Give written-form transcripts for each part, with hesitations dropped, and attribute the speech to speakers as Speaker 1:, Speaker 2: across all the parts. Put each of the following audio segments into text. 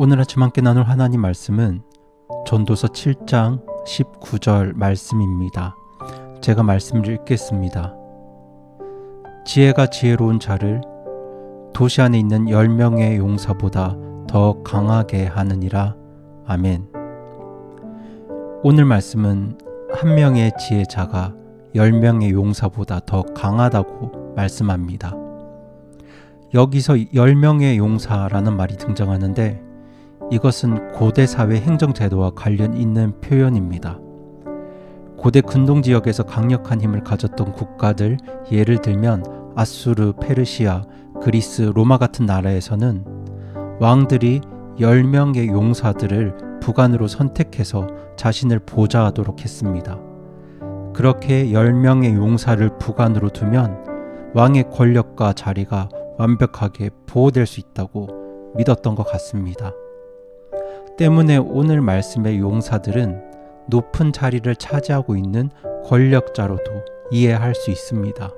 Speaker 1: 오늘 아침 함께 나눌 하나님 말씀은 전도서 7장 19절 말씀입니다. 제가 말씀을 읽겠습니다. 지혜가 지혜로운 자를 도시 안에 있는 10명의 용사보다 더 강하게 하느니라. 아멘. 오늘 말씀은 한 명의 지혜자가 10명의 용사보다 더 강하다고 말씀합니다. 여기서 10명의 용사라는 말이 등장하는데 이것은 고대 사회 행정제도와 관련 있는 표현입니다. 고대 근동지역에서 강력한 힘을 가졌던 국가들, 예를 들면 아수르, 페르시아, 그리스, 로마 같은 나라에서는 왕들이 10명의 용사들을 부관으로 선택해서 자신을 보좌하도록 했습니다. 그렇게 10명의 용사를 부관으로 두면 왕의 권력과 자리가 완벽하게 보호될 수 있다고 믿었던 것 같습니다. 때문에 오늘 말씀의 용사들은 높은 자리를 차지하고 있는 권력자로도 이해할 수 있습니다.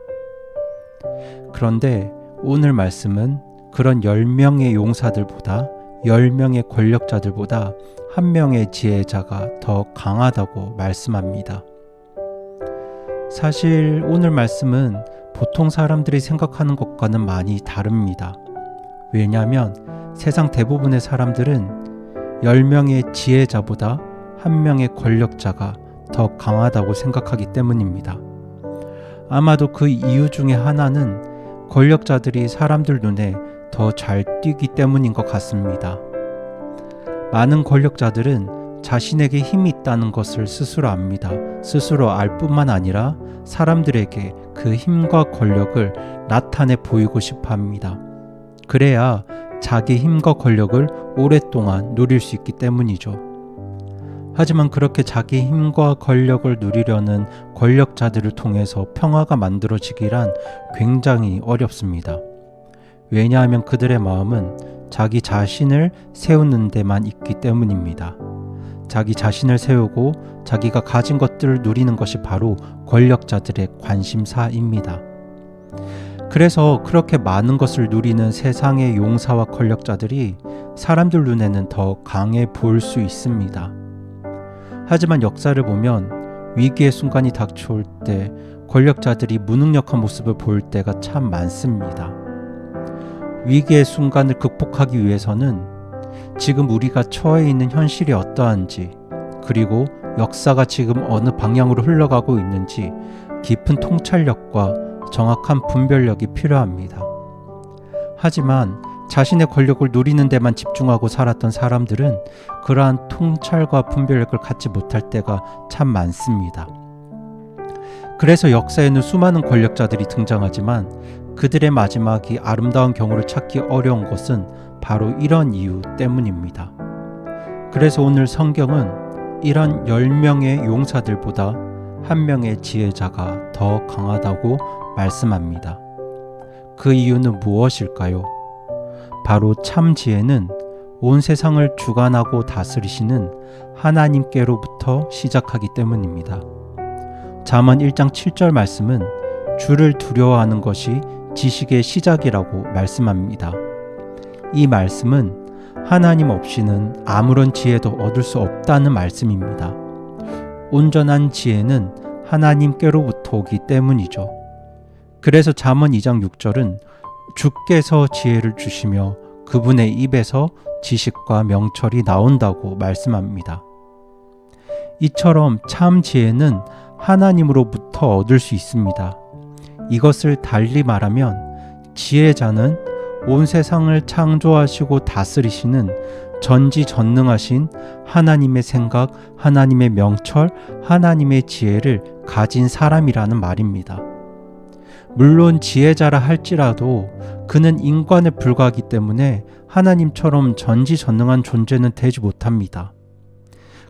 Speaker 1: 그런데 오늘 말씀은 그런 10명의 용사들보다 10명의 권력자들보다 한 명의 지혜자가 더 강하다고 말씀합니다. 사실 오늘 말씀은 보통 사람들이 생각하는 것과는 많이 다릅니다. 왜냐하면 세상 대부분의 사람들은 10명의 지혜자보다 한 명의 권력자가 더 강하다고 생각하기 때문입니다. 아마도 그 이유 중에 하나는 권력자들이 사람들 눈에 더 잘 띄기 때문인 것 같습니다. 많은 권력자들은 자신에게 힘이 있다는 것을 스스로 압니다. 스스로 알 뿐만 아니라 사람들에게 그 힘과 권력을 나타내 보이고 싶어 합니다. 그래야 자기 힘과 권력을 오랫동안 누릴 수 있기 때문이죠. 하지만 그렇게 자기 힘과 권력을 누리려는 권력자들을 통해서 평화가 만들어지기란 굉장히 어렵습니다. 왜냐하면 그들의 마음은 자기 자신을 세우는 데만 있기 때문입니다. 자기 자신을 세우고 자기가 가진 것들을 누리는 것이 바로 권력자들의 관심사입니다. 그래서 그렇게 많은 것을 누리는 세상의 용사와 권력자들이 사람들 눈에는 더 강해 보일 수 있습니다. 하지만 역사를 보면 위기의 순간이 닥쳐올 때 권력자들이 무능력한 모습을 보일 때가 참 많습니다. 위기의 순간을 극복하기 위해서는 지금 우리가 처해 있는 현실이 어떠한지, 그리고 역사가 지금 어느 방향으로 흘러가고 있는지 깊은 통찰력과 정확한 분별력이 필요합니다. 하지만 자신의 권력을 누리는 데만 집중하고 살았던 사람들은 그러한 통찰과 분별력을 갖지 못할 때가 참 많습니다. 그래서 역사에는 수많은 권력자들이 등장하지만 그들의 마지막이 아름다운 경우를 찾기 어려운 것은 바로 이런 이유 때문입니다. 그래서 오늘 성경은 이런 10명의 용사들보다 한 명의 지혜자가 더 강하다고 말씀합니다. 그 이유는 무엇일까요? 바로 참 지혜는 온 세상을 주관하고 다스리시는 하나님께로부터 시작하기 때문입니다. 잠언 1장 7절 말씀은 주를 두려워하는 것이 지식의 시작이라고 말씀합니다. 이 말씀은 하나님 없이는 아무런 지혜도 얻을 수 없다는 말씀입니다. 온전한 지혜는 하나님께로부터 오기 때문이죠. 그래서 잠언 2장 6절은 주께서 지혜를 주시며 그분의 입에서 지식과 명철이 나온다고 말씀합니다. 이처럼 참 지혜는 하나님으로부터 얻을 수 있습니다. 이것을 달리 말하면 지혜자는 온 세상을 창조하시고 다스리시는 전지전능하신 하나님의 생각, 하나님의 명철, 하나님의 지혜를 가진 사람이라는 말입니다. 물론 지혜자라 할지라도 그는 인간에 불과하기 때문에 하나님처럼 전지전능한 존재는 되지 못합니다.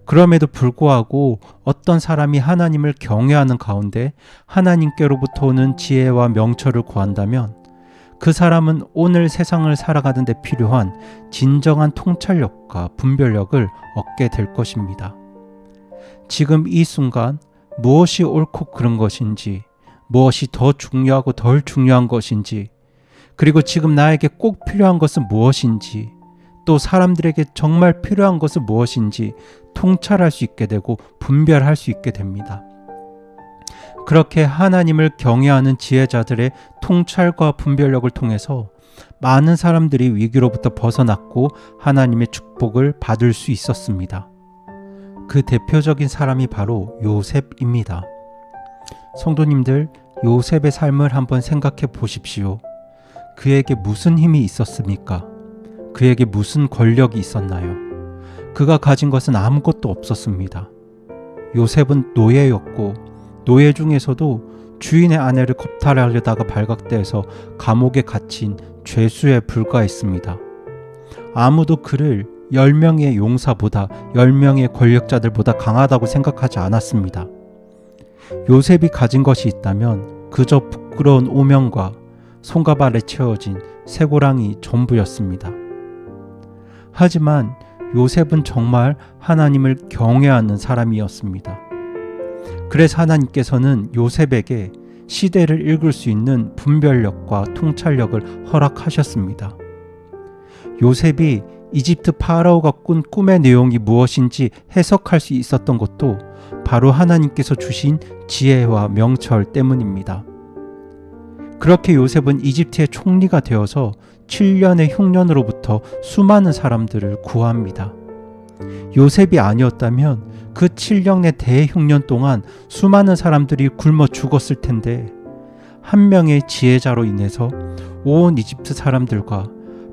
Speaker 1: 그럼에도 불구하고 어떤 사람이 하나님을 경외하는 가운데 하나님께로부터 오는 지혜와 명철을 구한다면 그 사람은 오늘 세상을 살아가는 데 필요한 진정한 통찰력과 분별력을 얻게 될 것입니다. 지금 이 순간 무엇이 옳고 그른 것인지, 무엇이 더 중요하고 덜 중요한 것인지, 그리고 지금 나에게 꼭 필요한 것은 무엇인지 또 사람들에게 정말 필요한 것은 무엇인지 통찰할 수 있게 되고 분별할 수 있게 됩니다. 그렇게 하나님을 경외하는 지혜자들의 통찰과 분별력을 통해서 많은 사람들이 위기로부터 벗어났고 하나님의 축복을 받을 수 있었습니다. 그 대표적인 사람이 바로 요셉입니다. 성도님들, 요셉의 삶을 한번 생각해 보십시오. 그에게 무슨 힘이 있었습니까? 그에게 무슨 권력이 있었나요? 그가 가진 것은 아무것도 없었습니다. 요셉은 노예였고 노예 중에서도 주인의 아내를 겁탈하려다가 발각돼서 감옥에 갇힌 죄수에 불과했습니다. 아무도 그를 10명의 용사보다 10명의 권력자들보다 강하다고 생각하지 않았습니다. 요셉이 가진 것이 있다면 그저 부끄러운 오명과 손과 발에 채워진 쇠고랑이 전부였습니다. 하지만 요셉은 정말 하나님을 경외하는 사람이었습니다. 그래서 하나님께서는 요셉에게 시대를 읽을 수 있는 분별력과 통찰력을 허락하셨습니다. 요셉이 이집트 파라오가 꾼 꿈의 내용이 무엇인지 해석할 수 있었던 것도 바로 하나님께서 주신 지혜와 명철 때문입니다. 그렇게 요셉은 이집트의 총리가 되어서 7년의 흉년으로부터 수많은 사람들을 구합니다. 요셉이 아니었다면 그 7년의 대흉년 동안 수많은 사람들이 굶어 죽었을 텐데 한 명의 지혜자로 인해서 온 이집트 사람들과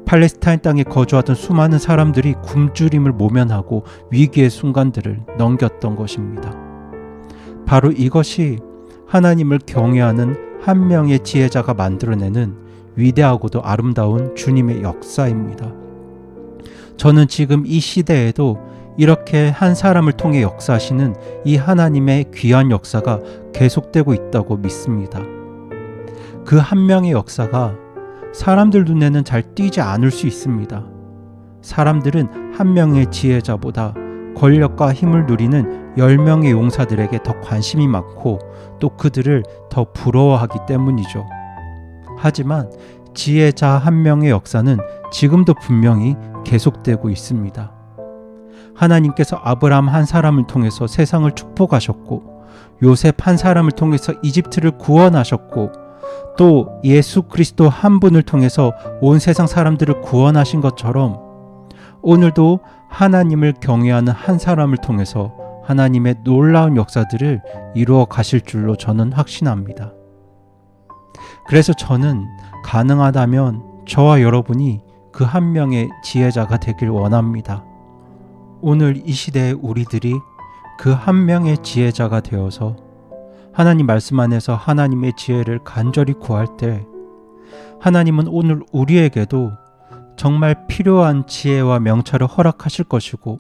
Speaker 1: 팔레스타인 땅에 거주하던 수많은 사람들이 굶주림을 모면하고 위기의 순간들을 넘겼던 것입니다. 바로 이것이 하나님을 경외하는 한 명의 지혜자가 만들어내는 위대하고도 아름다운 주님의 역사입니다. 저는 지금 이 시대에도 이렇게 한 사람을 통해 역사하시는 이 하나님의 귀한 역사가 계속되고 있다고 믿습니다. 그 한 명의 역사가 사람들 눈에는 잘 띄지 않을 수 있습니다. 사람들은 한 명의 지혜자보다 권력과 힘을 누리는 10명의 용사들에게 더 관심이 많고 또 그들을 더 부러워하기 때문이죠. 하지만 지혜자 한 명의 역사는 지금도 분명히 계속되고 있습니다. 하나님께서 아브라함 한 사람을 통해서 세상을 축복하셨고 요셉 한 사람을 통해서 이집트를 구원하셨고 또 예수 그리스도 한 분을 통해서 온 세상 사람들을 구원하신 것처럼 오늘도 하나님을 경외하는 한 사람을 통해서 하나님의 놀라운 역사들을 이루어 가실 줄로 저는 확신합니다. 그래서 저는 가능하다면 저와 여러분이 그 한 명의 지혜자가 되길 원합니다. 오늘 이 시대의 우리들이 그 한 명의 지혜자가 되어서 하나님 말씀 안에서 하나님의 지혜를 간절히 구할 때 하나님은 오늘 우리에게도 정말 필요한 지혜와 명철을 허락하실 것이고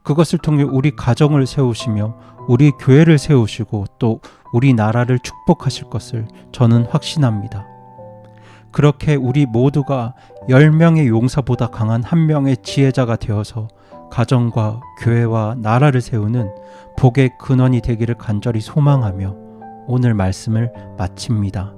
Speaker 1: 그것을 통해 우리 가정을 세우시며 우리 교회를 세우시고 또 우리 나라를 축복하실 것을 저는 확신합니다. 그렇게 우리 모두가 10명의 용사보다 강한 한 명의 지혜자가 되어서 가정과 교회와 나라를 세우는 복의 근원이 되기를 간절히 소망하며 오늘 말씀을 마칩니다.